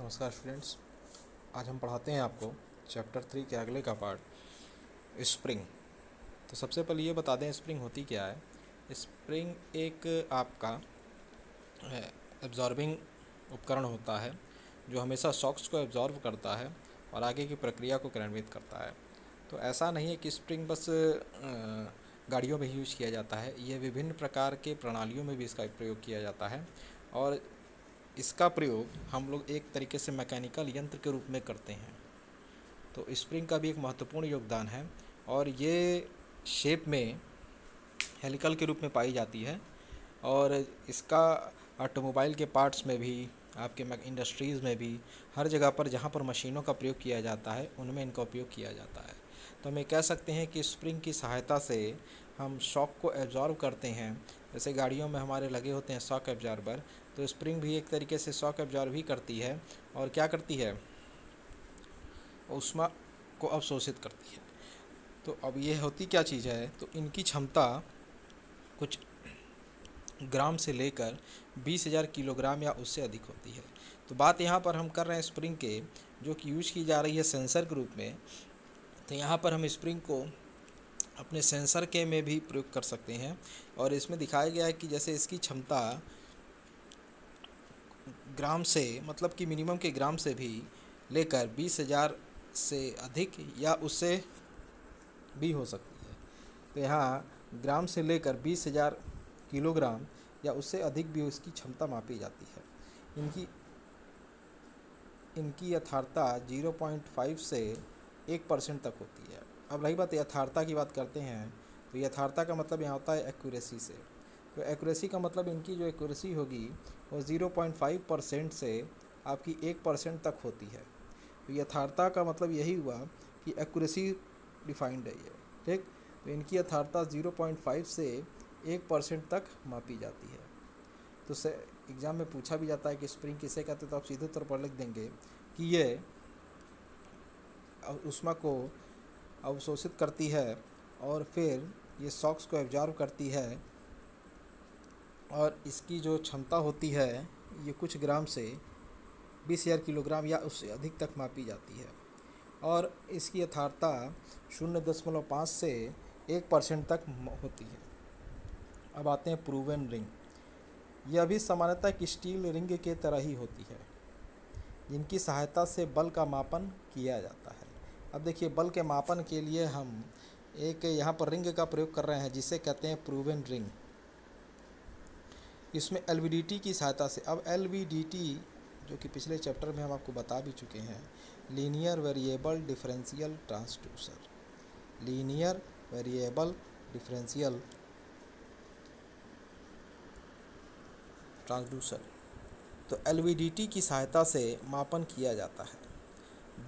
नमस्कार स्टूडेंट्स। आज हम पढ़ाते हैं आपको चैप्टर 3 के अगले का पार्ट स्प्रिंग। तो सबसे पहले ये बता दें स्प्रिंग होती क्या है। स्प्रिंग एक आपका एब्जॉर्बिंग उपकरण होता है जो हमेशा शॉक्स को एब्जॉर्ब करता है और आगे की प्रक्रिया को क्रियान्वित करता है। तो ऐसा नहीं है कि स्प्रिंग बस गाड़ियों में ही यूज किया जाता है, ये विभिन्न प्रकार के प्रणालियों में भी इसका प्रयोग किया जाता है और इसका प्रयोग हम लोग एक तरीके से मैकेनिकल यंत्र के रूप में करते हैं। तो स्प्रिंग का भी एक महत्वपूर्ण योगदान है और ये शेप में हेलिकल के रूप में पाई जाती है और इसका ऑटोमोबाइल के पार्ट्स में भी, आपके इंडस्ट्रीज़ में भी, हर जगह पर जहाँ पर मशीनों का प्रयोग किया जाता है उनमें इनका उपयोग किया जाता है। तो हम ये कह सकते हैं कि स्प्रिंग की सहायता से हम शॉक को एब्जॉर्ब करते हैं। जैसे गाड़ियों में हमारे लगे होते हैं शॉक एब्जॉर्बर, तो स्प्रिंग भी एक तरीके से शॉक एब्जॉर्ब ही करती है और क्या करती है, ऊष्मा को अवशोषित करती है। तो अब ये होती क्या चीज़ है, तो इनकी क्षमता कुछ ग्राम से लेकर 20,000 किलोग्राम या उससे अधिक होती है। तो बात यहाँ पर हम कर रहे हैं स्प्रिंग के, जो कि यूज की जा रही है सेंसर के रूप में। तो यहाँ पर हम स्प्रिंग को अपने सेंसर के में भी प्रयोग कर सकते हैं और इसमें दिखाया गया है कि जैसे इसकी क्षमता ग्राम से, मतलब कि मिनिमम के ग्राम से भी लेकर 20,000 से अधिक या उससे भी हो सकती है। तो यहाँ ग्राम से लेकर 20,000 किलोग्राम या उससे अधिक भी उसकी क्षमता मापी जाती है। इनकी यथार्थता 0.5 से 1% तक होती है। अब रही बात यथार्थता की बात करते हैं, तो यथार्थता का मतलब यहाँ होता है एक्यूरेसी से। तो एक्यूरेसी का मतलब इनकी जो एक्यूरेसी होगी वो 0.5% से आपकी 1% तक होती है। तो यथार्थता का मतलब यही हुआ कि एक्यूरेसी डिफाइंड है ये, ठीक। तो इनकी यथार्थता 0.5 से 1% तक मापी जाती है। तो से एग्ज़ाम में पूछा भी जाता है कि स्प्रिंग किसे कहते हैं, तो आप सीधे तौर पर लिख देंगे कि ये ऊष्मा को अवशोषित करती है और फिर ये शॉक्स को एब्जॉर्ब करती है और इसकी जो क्षमता होती है ये कुछ ग्राम से 20,000 किलोग्राम या उससे अधिक तक मापी जाती है और इसकी यथार्थता 0.5 से 1% तक होती है। अब आते हैं प्रूवन रिंग। यह भी सामान्यतः एक स्टील रिंग के तरह ही होती है जिनकी सहायता से बल का मापन किया जाता है। अब देखिए, बल के मापन के लिए हम एक यहाँ पर रिंग का प्रयोग कर रहे हैं जिसे कहते हैं प्रूवन रिंग। इसमें एलवीडीटी की सहायता से, अब एलवीडीटी जो कि पिछले चैप्टर में हम आपको बता भी चुके हैं, linear variable differential transducer, linear variable differential transducer. तो एलवीडीटी की सहायता से मापन किया जाता है।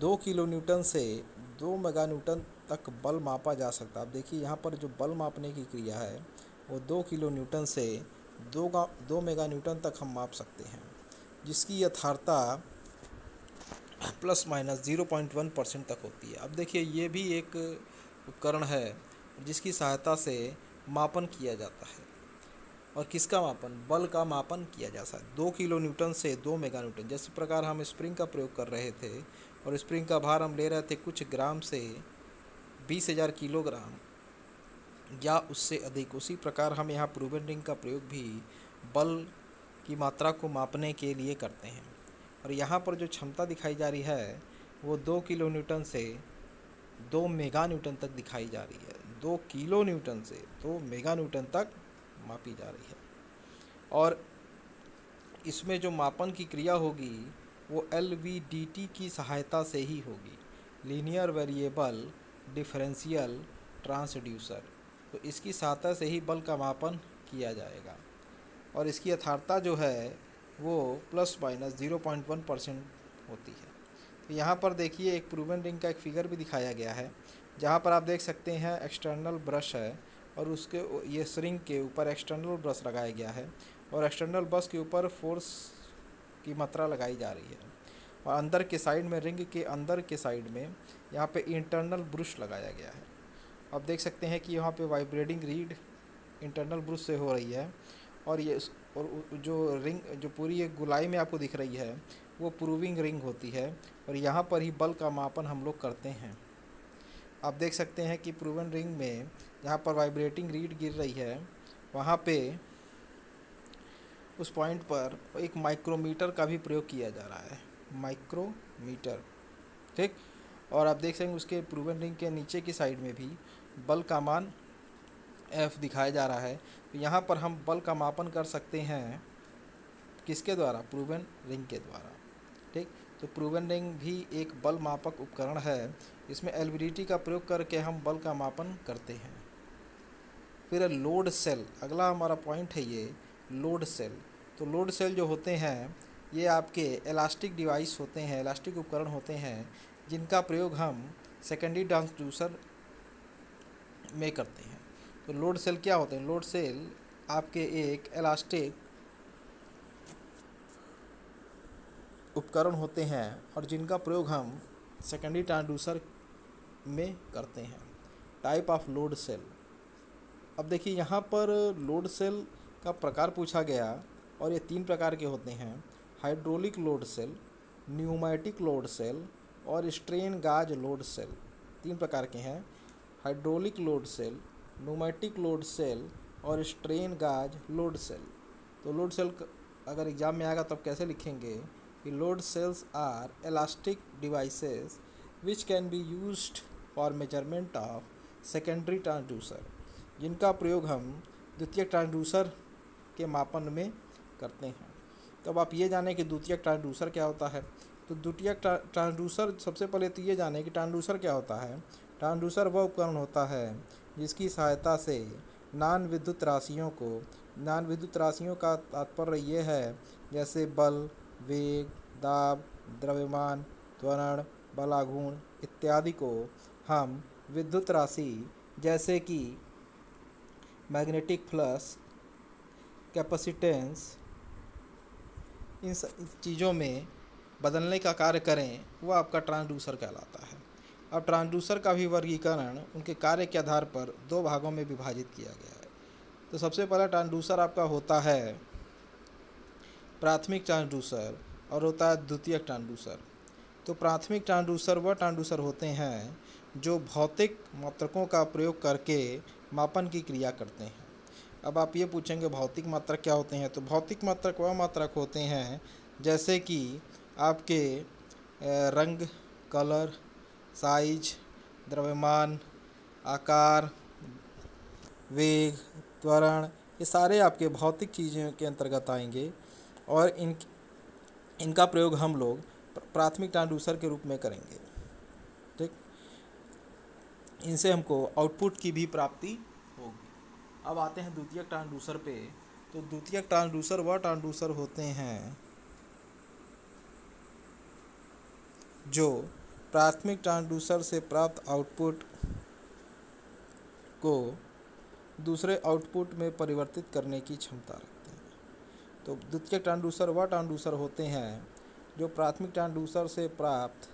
2 किलो न्यूटन से 2 मेगा न्यूटन तक बल मापा जा सकता है। अब देखिए, यहाँ पर जो बल मापने की क्रिया है वो 2 किलो न्यूटन से 2 मेगा न्यूटन तक हम माप सकते हैं, जिसकी यथार्थता ±0.1% तक होती है। अब देखिए, ये भी एक उपकरण है जिसकी सहायता से मापन किया जाता है। और किसका मापन? बल का मापन किया जा सकता है 2 किलो न्यूटन से 2 मेगा न्यूटन। जिस प्रकार हम स्प्रिंग का प्रयोग कर रहे थे और स्प्रिंग का भार हम ले रहे थे कुछ ग्राम से 20,000 किलोग्राम या उससे अधिक, उसी प्रकार हम यहाँ प्रूवन रिंग का प्रयोग भी बल की मात्रा को मापने के लिए करते हैं। और यहाँ पर जो क्षमता दिखाई जा रही है वो 2 किलो न्यूटन से 2 मेगा न्यूटन तक दिखाई जा रही है। 2 किलो न्यूटन से 2 मेगा न्यूटन तक मापी जा रही है और इसमें जो मापन की क्रिया होगी वो एलवीडीटी की सहायता से ही होगी, लीनियर वेरिएबल डिफरेंशियल ट्रांसड्यूसर। तो इसकी सहायता से ही बल का मापन किया जाएगा और इसकी यथार्थता जो है वो ±0.1% होती है। तो यहाँ पर देखिए, एक प्रूवन रिंग का एक फिगर भी दिखाया गया है जहाँ पर आप देख सकते हैं एक्सटर्नल ब्रश है और उसके ये रिंग के ऊपर एक्सटर्नल ब्रश लगाया गया है और एक्सटर्नल ब्रश के ऊपर फोर्स की मात्रा लगाई जा रही है और अंदर के साइड में, रिंग के अंदर के साइड में यहाँ पे इंटरनल ब्रश लगाया गया है। आप देख सकते हैं कि यहाँ पे वाइब्रेटिंग रीड इंटरनल ब्रश से हो रही है और ये और जो रिंग जो पूरी एक गोलाई में आपको दिख रही है वो प्रूविंग रिंग होती है और यहाँ पर ही बल का मापन हम लोग करते हैं। आप देख सकते हैं कि प्रूवन रिंग में जहाँ पर वाइब्रेटिंग रीड गिर रही है वहाँ पे उस पॉइंट पर एक माइक्रोमीटर का भी प्रयोग किया जा रहा है, माइक्रोमीटर, ठीक। और आप देख सकेंगे उसके प्रूवन रिंग के नीचे की साइड में भी बल का मान F दिखाया जा रहा है। तो यहाँ पर हम बल का मापन कर सकते हैं किसके द्वारा? प्रूवन रिंग के द्वारा, ठीक। तो प्रूवन रिंग भी एक बल मापक उपकरण है। इसमें एलवीडीटी का प्रयोग करके हम बल का मापन करते हैं। फिर लोड सेल, अगला हमारा पॉइंट है ये लोड सेल। तो लोड सेल जो होते हैं ये आपके इलास्टिक डिवाइस होते हैं, इलास्टिक उपकरण होते हैं जिनका प्रयोग हम सेकेंडरी ट्रांसड्यूसर में करते हैं। तो लोड सेल क्या होते हैं? लोड सेल आपके एक इलास्टिक उपकरण होते हैं और जिनका प्रयोग हम सेकेंडरी ट्रांसड्यूसर में करते हैं। Type of load cell. अब देखिए यहाँ पर लोड सेल का प्रकार पूछा गया और ये 3 प्रकार के होते हैं, hydraulic load cell, pneumatic load cell और स्ट्रेन गाज लोड सेल। 3 प्रकार के हैं, hydraulic load cell, pneumatic load cell और स्ट्रेन गाज लोड सेल। तो लोड सेल अगर एग्जाम में आएगा तब कैसे लिखेंगे कि load cells are elastic devices which can be used for measurement of secondary transducer, जिनका प्रयोग हम द्वितीयक ट्रांसड्यूसर के मापन में करते हैं। तब आप ये जानें कि द्वितीयक ट्रांसड्यूसर क्या होता है। तो द्वितीयक ट्रांसड्यूसर, सबसे पहले तो ये जानें कि ट्रांसड्यूसर क्या होता है। ट्रांसड्यूसर वह उपकरण होता है जिसकी सहायता से नान विद्युत राशियों का तात्पर्य ये है जैसे बल, वेग, दाब, द्रव्यमान, त्वरण, बलाघूर्ण इत्यादि को हम विद्युत राशि जैसे कि मैग्नेटिक फ्लक्स, कैपेसिटेंस, इन चीज़ों में बदलने का कार्य करें, वह आपका ट्रांसड्यूसर कहलाता है। अब ट्रांसड्यूसर का भी वर्गीकरण उनके कार्य के आधार पर 2 भागों में विभाजित किया गया है। तो सबसे पहला ट्रांसड्यूसर आपका होता है प्राथमिक ट्रांसड्यूसर और होता है द्वितीयक ट्रांसड्यूसर। तो प्राथमिक ट्रांसड्यूसर वह ट्रांसड्यूसर होते हैं जो भौतिक मात्रकों का प्रयोग करके मापन की क्रिया करते हैं। अब आप ये पूछेंगे भौतिक मात्रक क्या होते हैं? तो भौतिक मात्रक वह मात्रक होते हैं जैसे कि आपके रंग, कलर, साइज, द्रव्यमान, आकार, वेग, त्वरण, ये सारे आपके भौतिक चीज़ों के अंतर्गत आएंगे और इनका प्रयोग हम लोग प्राथमिक ट्रांसड्यूसर के रूप में करेंगे, ठीक। इनसे हमको आउटपुट की भी प्राप्ति होगी। अब आते हैं द्वितीयक ट्रांसड्यूसर पे। तो द्वितीयक ट्रांसड्यूसर वह ट्रांसड्यूसर होते हैं जो प्राथमिक ट्रांसड्यूसर से प्राप्त आउटपुट को दूसरे आउटपुट में परिवर्तित करने की क्षमता रखते हैं। तो द्वितीयक ट्रांसड्यूसर वह ट्रांसड्यूसर होते हैं जो प्राथमिक ट्रांसड्यूसर से प्राप्त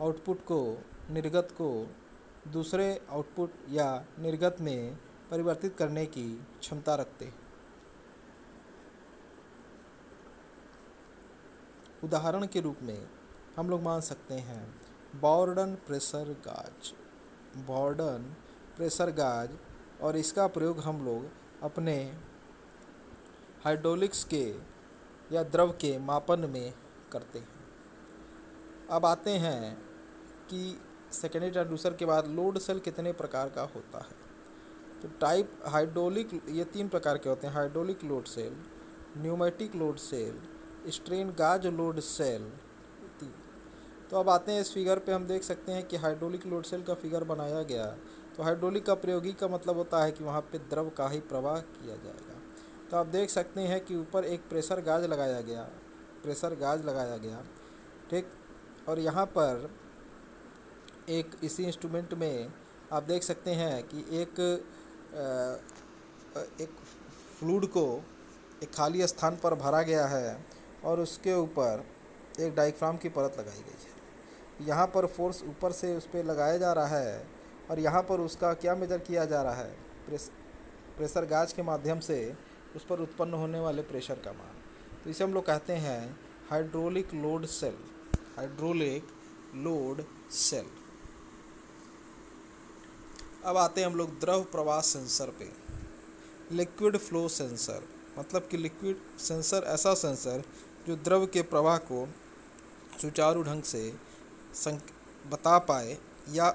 आउटपुट को, निर्गत को दूसरे आउटपुट या निर्गत में परिवर्तित करने की क्षमता रखते हैं। उदाहरण के रूप में हम लोग मान सकते हैं बॉर्डन प्रेशर गाज और इसका प्रयोग हम लोग अपने हाइड्रोलिक्स के या द्रव के मापन में करते हैं। अब आते हैं कि सेकेंडरी ट्रांसड्यूसर के बाद लोड सेल कितने प्रकार का होता है। तो टाइप हाइड्रोलिक, ये 3 प्रकार के होते हैं, hydraulic load cell, pneumatic load cell, strain gauge load cell. तो अब आते हैं इस फिगर पे, हम देख सकते हैं कि हाइड्रोलिक लोड सेल का फिगर बनाया गया। तो हाइड्रोलिक का प्रयोगी का मतलब होता है कि वहाँ पे द्रव का ही प्रवाह किया जाएगा। तो आप देख सकते हैं कि ऊपर एक प्रेशर गाज लगाया गया, ठीक। और यहाँ पर एक इसी इंस्ट्रूमेंट में आप देख सकते हैं कि एक फ्लूइड को एक खाली स्थान पर भरा गया है और उसके ऊपर एक डायफ्राम की परत लगाई गई है। यहाँ पर फोर्स ऊपर से उस पर लगाया जा रहा है और यहाँ पर उसका क्या मेजर किया जा रहा है, प्रेशर गाज के माध्यम से उस पर उत्पन्न होने वाले प्रेशर का मान। तो इसे हम लोग कहते हैं hydraulic load cell. Hydraulic load cell. अब आते हैं हम लोग द्रव प्रवाह सेंसर पे। लिक्विड फ्लो सेंसर, मतलब कि लिक्विड सेंसर ऐसा सेंसर जो द्रव के प्रवाह को सुचारू ढंग से बता पाए या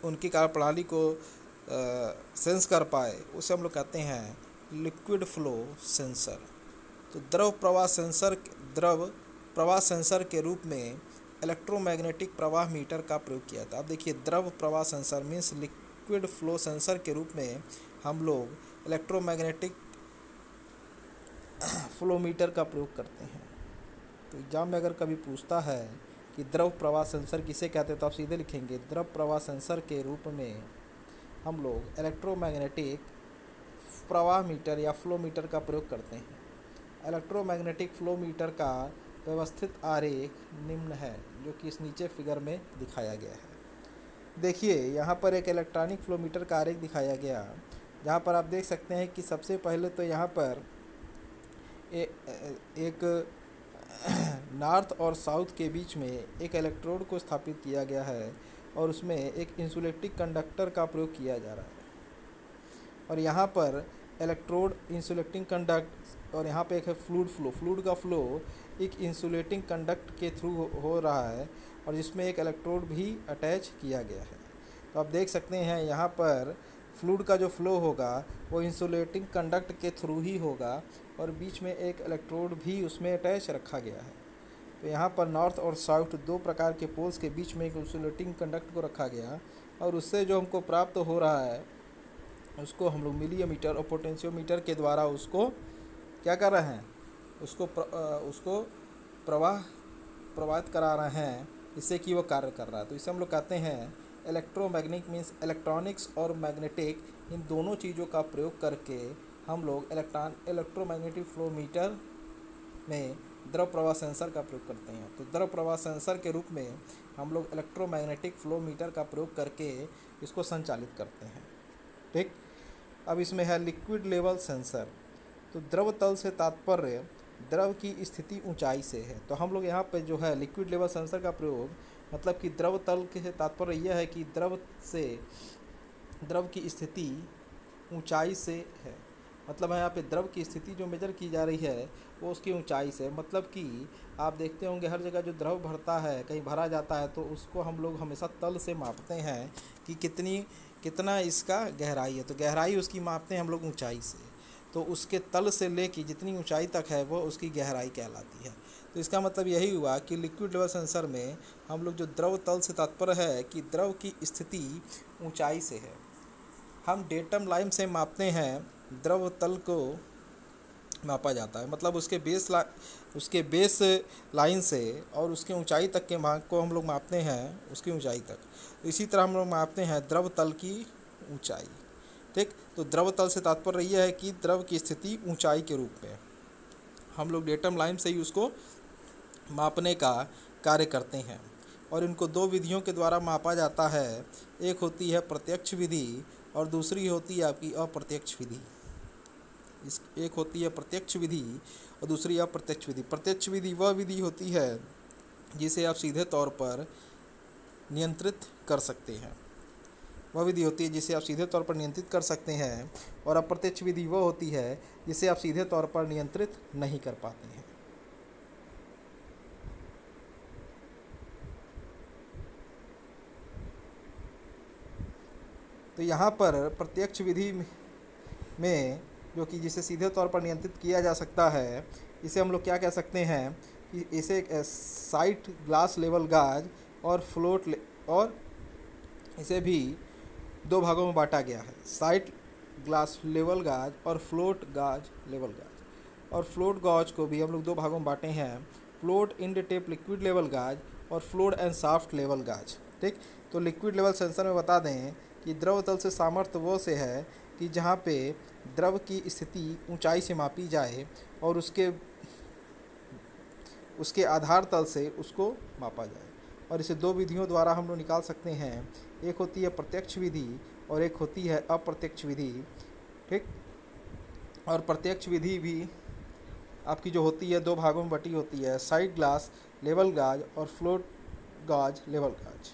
उनकी कार्यप्रणाली को सेंस कर पाए, उसे हम लोग कहते हैं लिक्विड फ्लो सेंसर। तो द्रव प्रवाह सेंसर के रूप में इलेक्ट्रोमैग्नेटिक प्रवाह मीटर का प्रयोग किया था। अब देखिए, द्रव प्रवाह sensor means liquid flow sensor के रूप में हम लोग इलेक्ट्रोमैग्नेटिक फ्लो मीटर का प्रयोग करते हैं। तो एग्जाम में अगर कभी पूछता है कि द्रव प्रवाह सेंसर किसे कहते हैं, तो आप सीधे लिखेंगे द्रव प्रवाह सेंसर के रूप में हम लोग इलेक्ट्रोमैग्नेटिक प्रवाह मीटर या फ्लो मीटर का प्रयोग करते हैं। इलेक्ट्रोमैग्नेटिक फ्लो मीटर का व्यवस्थित आरेख निम्न है, जो कि इस नीचे फिगर में दिखाया गया है। देखिए, यहाँ पर एक इलेक्ट्रॉनिक फ्लो मीटर का आरेख दिखाया गया, जहाँ पर आप देख सकते हैं कि सबसे पहले तो यहाँ पर एक नॉर्थ और साउथ के बीच में एक इलेक्ट्रोड को स्थापित किया गया है और उसमें एक इंसुलेटिंग कंडक्टर का प्रयोग किया जा रहा है। और यहाँ पर इलेक्ट्रोड, इंसुलेटिंग कंडक्ट, और यहाँ पे एक है फ्लूइड का फ्लो एक इंसुलेटिंग कंडक्ट के थ्रू हो रहा है और जिसमें एक इलेक्ट्रोड भी अटैच किया गया है। तो आप देख सकते हैं यहाँ पर फ्लूइड का जो फ्लो होगा वो इंसुलेटिंग कंडक्ट के थ्रू ही होगा और बीच में एक इलेक्ट्रोड भी उसमें अटैच रखा गया है। तो यहाँ पर नॉर्थ और साउथ दो प्रकार के पोल्स के बीच में एक इंसुलेटिंग कंडक्ट को रखा गया और उससे जो हमको प्राप्त हो रहा है उसको हम लोग मिलीमीटर और पोटेंशियोमीटर के द्वारा उसको क्या कर रहे हैं, उसको प्रवाहित करा रहे हैं, इससे कि वो कार्य कर रहा है। तो इसे हम लोग कहते हैं इलेक्ट्रोमैग्नेटिक मीन्स इलेक्ट्रॉनिक्स और मैग्नेटिक, इन दोनों चीज़ों का प्रयोग करके हम लोग इलेक्ट्रोमैग्नेटिक फ्लो मीटर में द्रव प्रवाह सेंसर का प्रयोग करते हैं। तो द्रव प्रवाह सेंसर के रूप में हम लोग इलेक्ट्रोमैग्नेटिक फ्लो मीटर का प्रयोग करके इसको संचालित करते हैं। ठीक, अब इसमें है लिक्विड लेवल सेंसर। तो द्रव तल से तात्पर्य द्रव की स्थिति ऊंचाई से है। तो हम लोग यहाँ पे जो है लिक्विड लेवल सेंसर का प्रयोग, मतलब कि द्रव तल के तात्पर्य यह है कि द्रव की स्थिति ऊंचाई से है। मतलब यहाँ पे द्रव की स्थिति जो मेजर की जा रही है वो उसकी ऊंचाई से, मतलब कि आप देखते होंगे हर जगह जो द्रव भरता है, कहीं भरा जाता है, तो उसको हम लोग हमेशा तल से मापते हैं कि कितना इसका गहराई है। तो गहराई उसकी मापते हैं हम लोग ऊंचाई से। तो उसके तल से लेके जितनी ऊंचाई तक है वो उसकी गहराई कहलाती है। तो इसका मतलब यही हुआ कि लिक्विड लेवल सेंसर में हम लोग जो द्रव तल से तात्पर्य है कि द्रव की स्थिति ऊंचाई से है। हम डेटम लाइन से मापते हैं, द्रव तल को मापा जाता है, मतलब उसके बेस लाइन से और उसके ऊंचाई तक के भाग को हम लोग मापते हैं, उसकी ऊंचाई तक। तो इसी तरह हम लोग मापते हैं द्रव तल की ऊंचाई। ठीक, तो द्रव तल से तात्पर्य यह है कि द्रव की स्थिति ऊंचाई के रूप में हम लोग डेटम लाइन से ही उसको मापने का कार्य करते हैं। और इनको दो विधियों के द्वारा मापा जाता है, एक होती है प्रत्यक्ष विधि और दूसरी होती है आपकी अप्रत्यक्ष विधि। एक होती है प्रत्यक्ष विधि और दूसरी अप्रत्यक्ष विधि। प्रत्यक्ष विधि वह विधि होती है जिसे आप सीधे तौर पर नियंत्रित कर सकते हैं, वह विधि होती है जिसे आप सीधे तौर पर नियंत्रित कर सकते हैं, और अप्रत्यक्ष विधि वह होती है जिसे आप सीधे तौर पर नियंत्रित नहीं कर पाते हैं। तो यहाँ पर प्रत्यक्ष विधि में जो कि जिसे सीधे तौर पर नियंत्रित किया जा सकता है, इसे हम लोग क्या कह सकते हैं कि इसे साइट ग्लास लेवल गाज और इसे भी दो भागों में बांटा गया है, साइट ग्लास लेवल गाज और फ्लोट गाज लेवल गाज। और फ्लोट गाज को भी हम लोग दो भागों में बांटे हैं, float in tape liquid level गाज और फ्लोट एंड सॉफ्ट लेवल गाज। ठीक, तो लिक्विड लेवल सेंसर में बता दें कि द्रव तल से सामर्थ्य वो से है कि जहाँ पे द्रव की स्थिति ऊंचाई से मापी जाए और उसके आधार तल से उसको मापा जाए। और इसे दो विधियों द्वारा हम लोग निकाल सकते हैं, एक होती है प्रत्यक्ष विधि और एक होती है अप्रत्यक्ष विधि। ठीक। और प्रत्यक्ष विधि भी आपकी जो होती है 2 भागों में बटी होती है, साइड ग्लास लेवल गाज और फ्लोट गाज लेवल गाज।